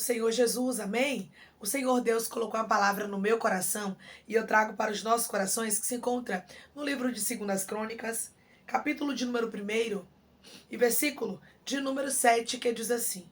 Senhor Jesus, amém? O Senhor Deus colocou uma palavra no meu coração e eu trago para os nossos corações que se encontra no livro de 2 Crônicas, capítulo de número 1 e versículo de número 7, que diz assim: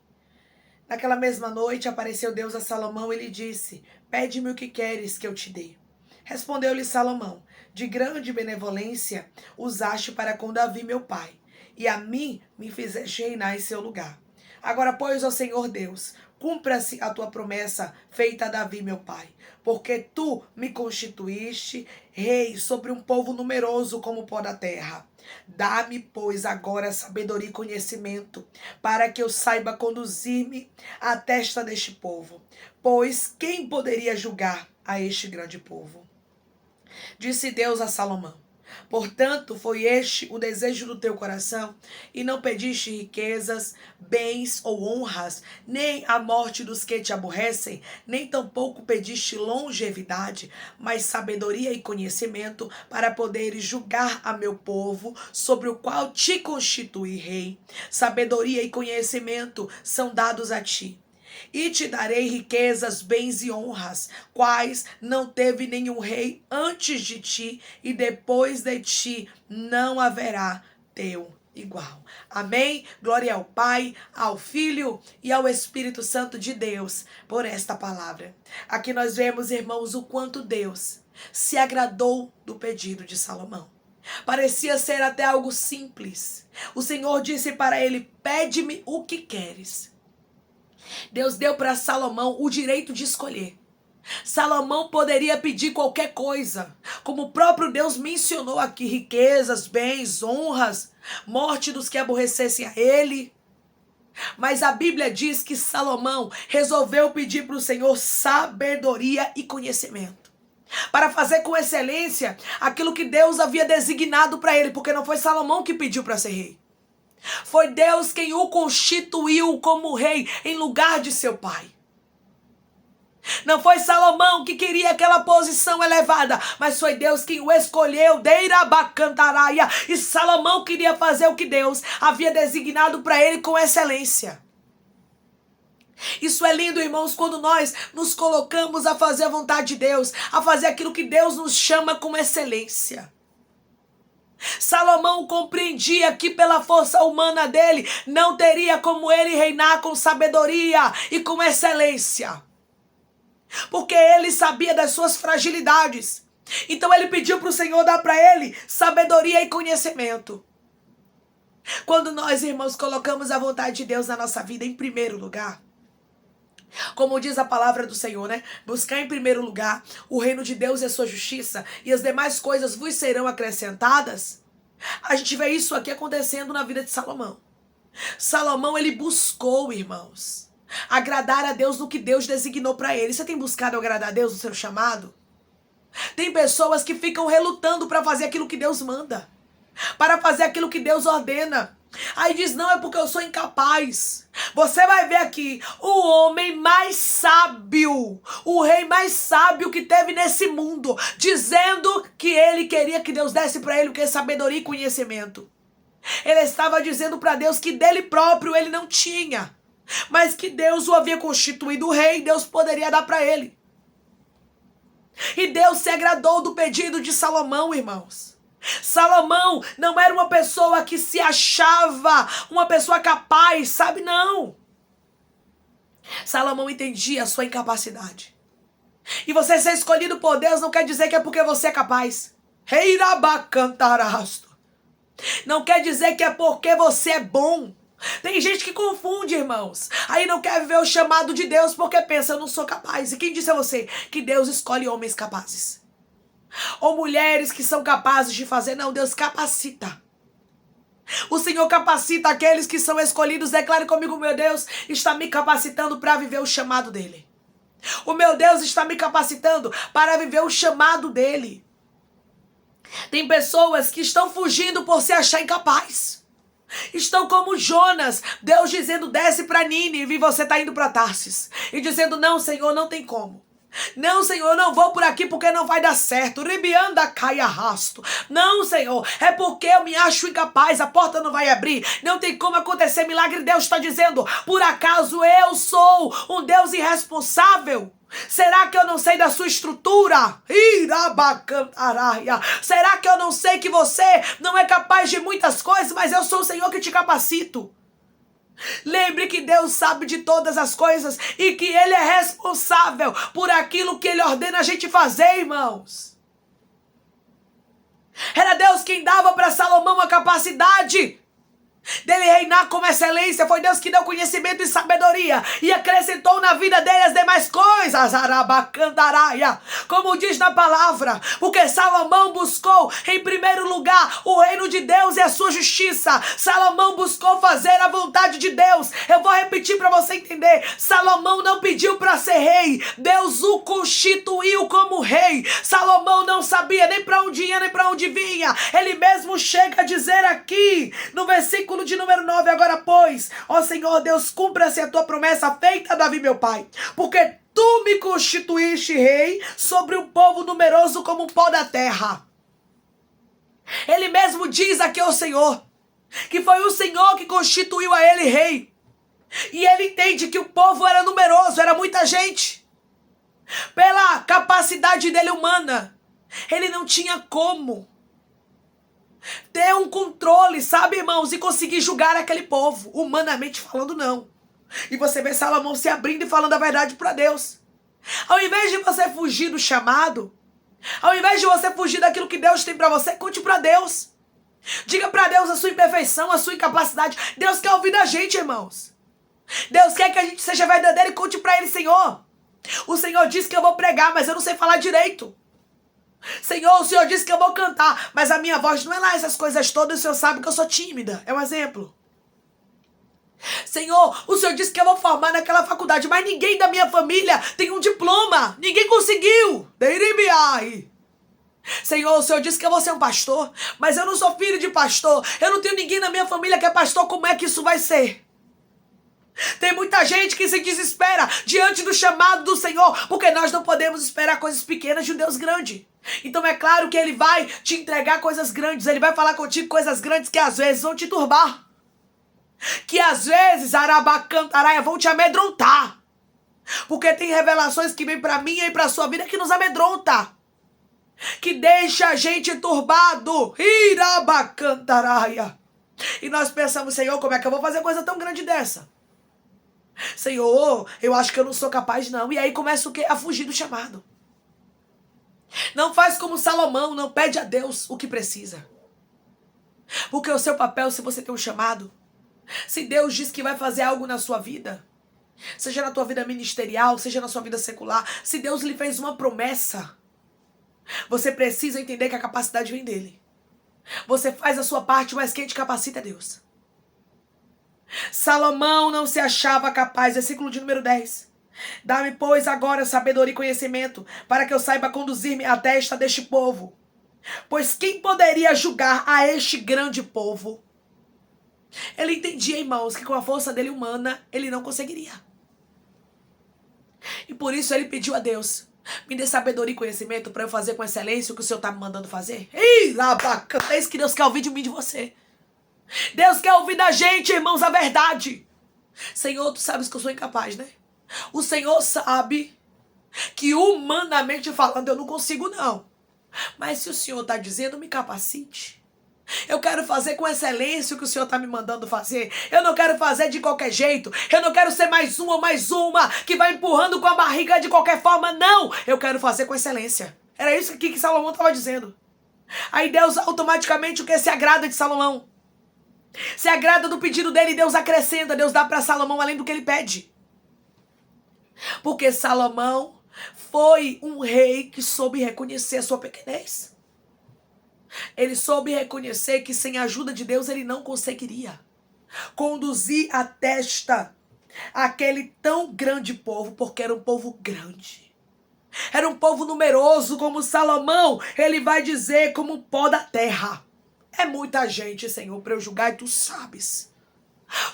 Naquela mesma noite apareceu Deus a Salomão e lhe disse: Pede-me o que queres que eu te dê. Respondeu-lhe Salomão: De grande benevolência usaste para com Davi meu pai, e a mim me fizeste reinar em seu lugar. Agora, pois, ó Senhor Deus, cumpra-se a tua promessa feita a Davi meu pai, porque tu me constituíste rei sobre um povo numeroso como o pó da terra. Dá-me, pois, agora sabedoria e conhecimento, para que eu saiba conduzir-me à testa deste povo. Pois quem poderia julgar a este grande povo? Disse Deus a Salomão: Portanto, foi este o desejo do teu coração, e não pediste riquezas, bens ou honras, nem a morte dos que te aborrecem, nem tampouco pediste longevidade, mas sabedoria e conhecimento, para poderes julgar a meu povo, sobre o qual te constituí rei. Sabedoria e conhecimento são dados a ti. E te darei riquezas, bens e honras, quais não teve nenhum rei antes de ti, e depois de ti não haverá teu igual. Amém? Glória ao Pai, ao Filho e ao Espírito Santo de Deus por esta palavra. Aqui nós vemos, irmãos, o quanto Deus se agradou do pedido de Salomão. Parecia ser até algo simples. O Senhor disse para ele: Pede-me o que queres. Deus deu para Salomão o direito de escolher. Salomão poderia pedir qualquer coisa, como o próprio Deus mencionou aqui: riquezas, bens, honras, morte dos que aborrecessem a ele. Mas a Bíblia diz que Salomão resolveu pedir para o Senhor sabedoria e conhecimento, para fazer com excelência aquilo que Deus havia designado para ele, porque não foi Salomão que pediu para ser rei. Foi Deus quem o constituiu como rei em lugar de seu pai. Não foi Salomão que queria aquela posição elevada, mas foi Deus quem o escolheu. E Salomão queria fazer o que Deus havia designado para ele com excelência. Isso é lindo, irmãos, quando nós nos colocamos a fazer a vontade de Deus, a fazer aquilo que Deus nos chama com excelência. Salomão compreendia que pela força humana dele não teria como ele reinar com sabedoria e com excelência, porque ele sabia das suas fragilidades. Então ele pediu para o Senhor dar para ele sabedoria e conhecimento. Quando nós, irmãos, colocamos a vontade de Deus na nossa vida em primeiro lugar, como diz a palavra do Senhor, né? Buscar em primeiro lugar o reino de Deus e a sua justiça, e as demais coisas vos serão acrescentadas. A gente vê isso aqui acontecendo na vida de Salomão. Salomão, ele buscou, irmãos, agradar a Deus no que Deus designou para ele. Você tem buscado agradar a Deus no seu chamado? Tem pessoas que ficam relutando para fazer aquilo que Deus manda, para fazer aquilo que Deus ordena. Aí diz: não, é porque eu sou incapaz. Você vai ver aqui o homem mais sábio, o rei mais sábio que teve nesse mundo, dizendo que ele queria que Deus desse para ele o que? Sabedoria e conhecimento. Ele estava dizendo para Deus que dele próprio ele não tinha, mas que Deus o havia constituído rei, Deus poderia dar para ele. E Deus se agradou do pedido de Salomão, irmãos. Salomão não era uma pessoa que se achava uma pessoa capaz, sabe? Não. Salomão entendia a sua incapacidade. E você ser escolhido por Deus não quer dizer que é porque você é capaz. Não quer dizer que é porque você é bom. Tem gente que confunde, irmãos. Aí não quer viver o chamado de Deus porque pensa: eu não sou capaz. E quem disse a você que Deus escolhe homens capazes? Ou mulheres que são capazes de fazer? Não, Deus capacita. O Senhor capacita aqueles que são escolhidos. Declare comigo: meu Deus está me capacitando para viver o chamado dele. O meu Deus está me capacitando para viver o chamado dele. Tem pessoas que estão fugindo por se achar incapaz. Estão como Jonas, Deus dizendo: desce para Nínive, e você está indo para Tarsis. E dizendo: não, Senhor, não tem como. Não, Senhor, eu não vou por aqui porque não vai dar certo. Ribianda cai arrasto. Não, Senhor, é porque eu me acho incapaz, a porta não vai abrir. Não tem como acontecer milagre. Deus está dizendo, por acaso eu sou um Deus irresponsável? Será que eu não sei da sua estrutura? Irabacantaraia. Será que eu não sei que você não é capaz de muitas coisas, mas eu sou o Senhor que te capacito? Lembre que Deus sabe de todas as coisas e que Ele é responsável por aquilo que Ele ordena a gente fazer, irmãos. Era Deus quem dava para Salomão a capacidade dele reinar como excelência. Foi Deus que deu conhecimento e sabedoria e acrescentou na vida dele as demais coisas. Arabacandaraia, como diz na palavra, porque Salomão buscou em primeiro lugar o reino de Deus e a sua justiça. Salomão buscou fazer a vontade de Deus. Eu vou repetir para você entender. Salomão não pediu para ser rei, Deus o constituiu como rei. Salomão não sabia nem para onde ia nem para onde vinha. Ele mesmo chega a dizer aqui no versículo de número 9, agora pois, ó Senhor Deus, cumpra-se a tua promessa feita a Davi meu pai, porque tu me constituíste rei sobre um povo numeroso como o pó da terra. Ele mesmo diz aqui ao Senhor, que foi o Senhor que constituiu a ele rei, e ele entende que o povo era numeroso, era muita gente, pela capacidade dele humana, ele não tinha como ter um controle, sabe, irmãos, e conseguir julgar aquele povo, humanamente falando, não. E você vê Salomão se abrindo e falando a verdade para Deus. Ao invés de você fugir do chamado, ao invés de você fugir daquilo que Deus tem para você, conte para Deus. Diga para Deus a sua imperfeição, a sua incapacidade. Deus quer ouvir da gente, irmãos. Deus quer que a gente seja verdadeiro e conte para Ele, Senhor. O Senhor disse que eu vou pregar, mas eu não sei falar direito. Senhor, o Senhor disse que eu vou cantar, mas a minha voz não é lá essas coisas todas, o Senhor sabe que eu sou tímida. É um exemplo. Senhor, o Senhor disse que eu vou formar naquela faculdade, mas ninguém da minha família tem um diploma. Ninguém conseguiu. Senhor, o Senhor disse que eu vou ser um pastor, mas eu não sou filho de pastor. Eu não tenho ninguém na minha família que é pastor. Como é que isso vai ser? Tem muita gente que se desespera diante do chamado do Senhor, porque nós não podemos esperar coisas pequenas de um Deus grande. Então é claro que Ele vai te entregar coisas grandes, Ele vai falar contigo coisas grandes que às vezes vão te turbar, que às vezes, arabacantaraia, vão te amedrontar, porque tem revelações que vêm para mim e para a sua vida que nos amedronta, que deixa a gente turbado, irabacantaraia. E nós pensamos, Senhor, como é que eu vou fazer coisa tão grande dessa? Senhor, eu acho que eu não sou capaz não. E aí começa o quê? A fugir do chamado. Não faz como Salomão, não pede a Deus o que precisa. Porque o seu papel, se você tem um chamado, se Deus diz que vai fazer algo na sua vida, seja na tua vida ministerial, seja na sua vida secular, se Deus lhe fez uma promessa, você precisa entender que a capacidade vem dele. Você faz a sua parte, mas quem te capacita é Deus. Salomão não se achava capaz, versículo de número 10. Dá-me, pois, agora sabedoria e conhecimento, para que eu saiba conduzir-me à testa deste povo. Pois quem poderia julgar a este grande povo? Ele entendia, irmãos, que com a força dele humana, ele não conseguiria. E por isso ele pediu a Deus, me dê sabedoria e conhecimento para eu fazer com excelência o que o Senhor está me mandando fazer. Ih, lá bacana, é isso que Deus quer ouvir de mim e de você. Deus quer ouvir da gente, irmãos, a verdade. Senhor, tu sabes que eu sou incapaz, né? O Senhor sabe que humanamente falando eu não consigo não. Mas se o Senhor está dizendo, me capacite. Eu quero fazer com excelência o que o Senhor está me mandando fazer. Eu não quero fazer de qualquer jeito. Eu não quero ser mais uma que vai empurrando com a barriga de qualquer forma. Não, eu quero fazer com excelência. Era isso aqui que Salomão estava dizendo. Aí Deus automaticamente o que se agrada de Salomão. Se agrada do pedido dele, Deus acrescenta, Deus dá para Salomão além do que ele pede. Porque Salomão foi um rei que soube reconhecer a sua pequenez. Ele soube reconhecer que sem a ajuda de Deus ele não conseguiria conduzir a testa aquele tão grande povo, porque era um povo grande. Era um povo numeroso, como Salomão, ele vai dizer, como o pó da terra. É muita gente, Senhor, para eu julgar, e tu sabes.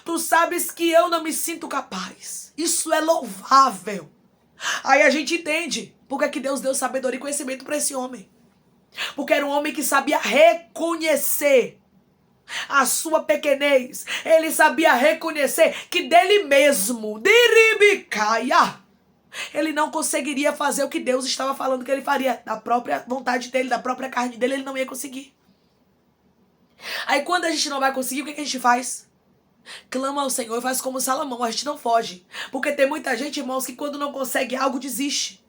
Tu sabes que eu não me sinto capaz. Isso é louvável. Aí a gente entende porque que Deus deu sabedoria e conhecimento para esse homem. Porque era um homem que sabia reconhecer a sua pequenez. Ele sabia reconhecer que dele mesmo, diribicaia, ele não conseguiria fazer o que Deus estava falando que ele faria. Da própria vontade dele, da própria carne dele, ele não ia conseguir. Aí quando a gente não vai conseguir, o que a gente faz? Clama ao Senhor e faz como Salomão, a gente não foge. Porque tem muita gente, irmãos, que quando não consegue algo, desiste.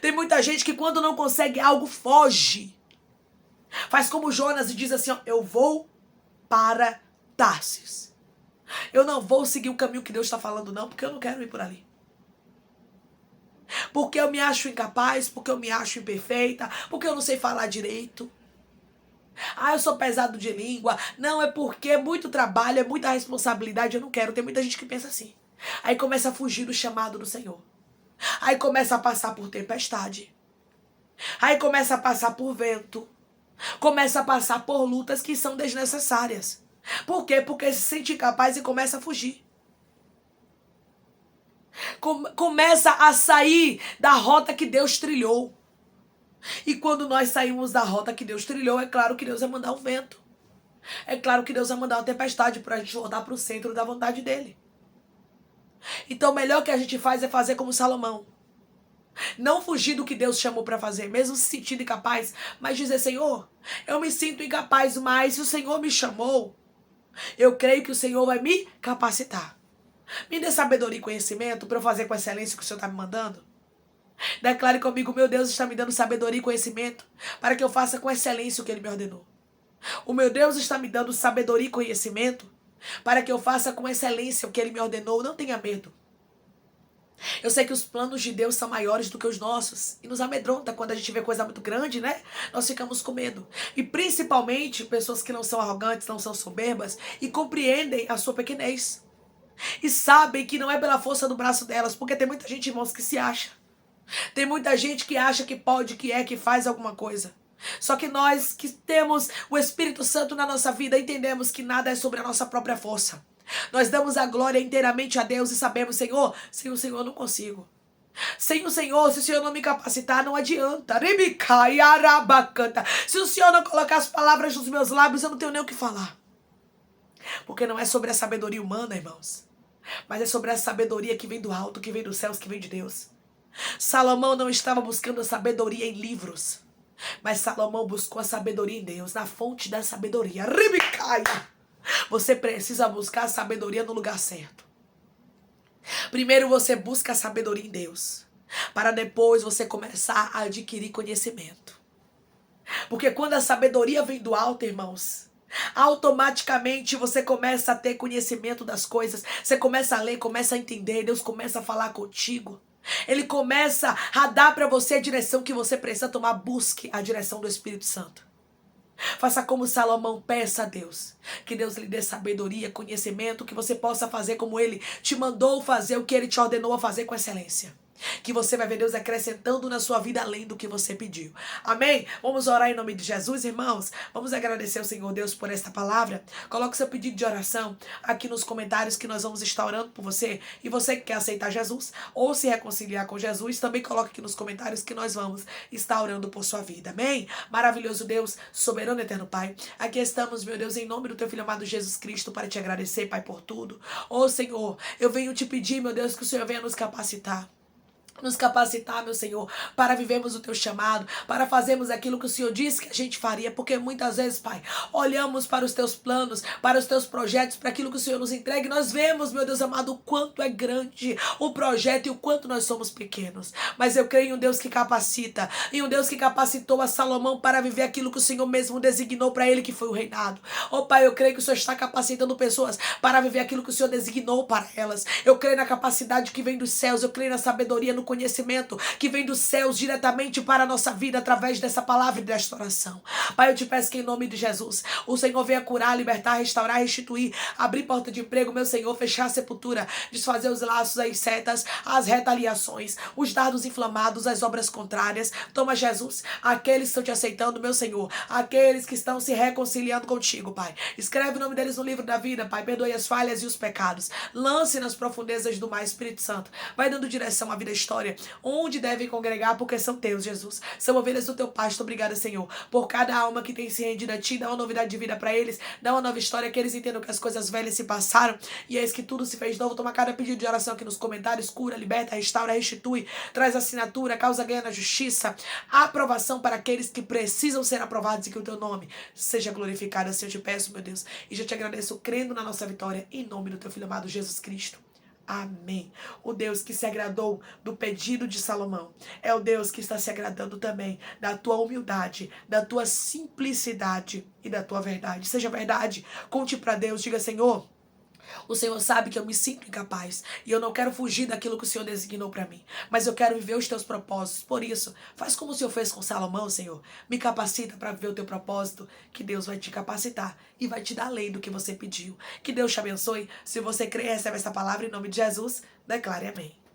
Tem muita gente que quando não consegue algo, foge. Faz como Jonas e diz assim, ó, eu vou para Tarsis. Eu não vou seguir o caminho que Deus está falando não, porque eu não quero ir por ali. Porque eu me acho incapaz, porque eu me acho imperfeita, porque eu não sei falar direito. Ah, eu sou pesado de língua. Não, é porque é muito trabalho, é muita responsabilidade, eu não quero. Tem muita gente que pensa assim. Aí começa a fugir do chamado do Senhor. Aí começa a passar por tempestade. Aí começa a passar por vento. Começa a passar por lutas que são desnecessárias. Por quê? Porque se sente incapaz e começa a fugir. Começa a sair da rota que Deus trilhou. E quando nós saímos da rota que Deus trilhou, é claro que Deus vai mandar um vento. É claro que Deus vai mandar uma tempestade para a gente voltar para o centro da vontade dele. Então o melhor que a gente faz é fazer como Salomão. Não fugir do que Deus chamou para fazer, mesmo se sentindo incapaz, mas dizer, Senhor, eu me sinto incapaz, mas se o Senhor me chamou, eu creio que o Senhor vai me capacitar. Me dê sabedoria e conhecimento para eu fazer com excelência o que o Senhor está me mandando. Declare comigo, meu Deus está me dando sabedoria e conhecimento para que eu faça com excelência o que Ele me ordenou. O meu Deus está me dando sabedoria e conhecimento para que eu faça com excelência o que Ele me ordenou. Não tenha medo. Eu sei que os planos de Deus são maiores do que os nossos. E nos amedronta quando a gente vê coisa muito grande, né? Nós ficamos com medo. E principalmente pessoas que não são arrogantes, não são soberbas e compreendem a sua pequenez. E sabem que não é pela força do braço delas, porque tem muita gente, irmãos, que se acha. Tem muita gente que acha que pode, que é, que faz alguma coisa. Só que nós que temos o Espírito Santo na nossa vida, entendemos que nada é sobre a nossa própria força. Nós damos a glória inteiramente a Deus e sabemos, Senhor, sem o Senhor eu não consigo. Sem o Senhor, se o Senhor não me capacitar, não adianta. Se o Senhor não colocar as palavras nos meus lábios, eu não tenho nem o que falar. Porque não é sobre a sabedoria humana, irmãos, mas é sobre a sabedoria que vem do alto, que vem dos céus, que vem de Deus. Salomão não estava buscando a sabedoria em livros, mas Salomão buscou a sabedoria em Deus, na fonte da sabedoria. Você precisa buscar a sabedoria no lugar certo. Primeiro você busca a sabedoria em Deus, para depois você começar a adquirir conhecimento. Porque quando a sabedoria vem do alto, irmãos, automaticamente você começa a ter conhecimento das coisas. Você começa a ler, começa a entender, Deus começa a falar contigo. Ele começa a dar para você a direção que você precisa tomar. Busque a direção do Espírito Santo. Faça como Salomão, peça a Deus que Deus lhe dê sabedoria, conhecimento, que você possa fazer como Ele te mandou fazer, o que Ele te ordenou a fazer com excelência. Que você vai ver Deus acrescentando na sua vida além do que você pediu. Amém? Vamos orar em nome de Jesus, irmãos. Vamos agradecer ao Senhor Deus por esta palavra. Coloque seu pedido de oração aqui nos comentários que nós vamos estar orando por você. E você que quer aceitar Jesus ou se reconciliar com Jesus, também coloque aqui nos comentários que nós vamos estar orando por sua vida. Amém? Maravilhoso Deus, soberano eterno Pai. Aqui estamos, meu Deus, em nome do teu Filho amado Jesus Cristo, para te agradecer, Pai, por tudo. Ô Senhor, eu venho te pedir, meu Deus, que o Senhor venha nos capacitar. Nos capacitar, meu Senhor, para vivermos o teu chamado, para fazermos aquilo que o Senhor disse que a gente faria, porque muitas vezes, Pai, olhamos para os teus planos, para os teus projetos, para aquilo que o Senhor nos entrega, e nós vemos, meu Deus amado, o quanto é grande o projeto e o quanto nós somos pequenos. Mas eu creio em um Deus que capacita, em um Deus que capacitou a Salomão para viver aquilo que o Senhor mesmo designou para ele, que foi o reinado. Oh Pai, eu creio que o Senhor está capacitando pessoas para viver aquilo que o Senhor designou para elas. Eu creio na capacidade que vem dos céus, eu creio na sabedoria, no conhecimento que vem dos céus diretamente para a nossa vida através dessa palavra e desta oração. Pai, eu te peço que em nome de Jesus o Senhor venha curar, libertar, restaurar, restituir, abrir porta de emprego, meu Senhor, fechar a sepultura, desfazer os laços, as setas, as retaliações, os dardos inflamados, as obras contrárias. Toma, Jesus, aqueles que estão te aceitando, meu Senhor, aqueles que estão se reconciliando contigo, Pai. Escreve o nome deles no livro da vida, Pai. Perdoe as falhas e os pecados. Lance nas profundezas do mar, Espírito Santo. Vai dando direção à vida histórica história, onde devem congregar, porque são teus, Jesus. São ovelhas do teu pasto. Obrigada, Senhor, por cada alma que tem se rendido a ti. Dá uma novidade de vida para eles, dá uma nova história, que eles entendam que as coisas velhas se passaram e eis que tudo se fez novo. Toma cada pedido de oração aqui nos comentários. Cura, liberta, restaura, restitui, traz assinatura, causa ganha na justiça, aprovação para aqueles que precisam ser aprovados, e que o teu nome seja glorificado. Assim eu te peço, meu Deus, e já te agradeço crendo na nossa vitória, em nome do teu Filho amado Jesus Cristo. Amém. O Deus que se agradou do pedido de Salomão é o Deus que está se agradando também da tua humildade, da tua simplicidade e da tua verdade. Seja verdade, conte para Deus, diga: Senhor, o Senhor sabe que eu me sinto incapaz e eu não quero fugir daquilo que o Senhor designou para mim, mas eu quero viver os teus propósitos. Por isso, faz como o Senhor fez com Salomão, Senhor. Me capacita para viver o teu propósito, que Deus vai te capacitar e vai te dar a lei do que você pediu. Que Deus te abençoe. Se você crê e recebe essa palavra em nome de Jesus, declare amém.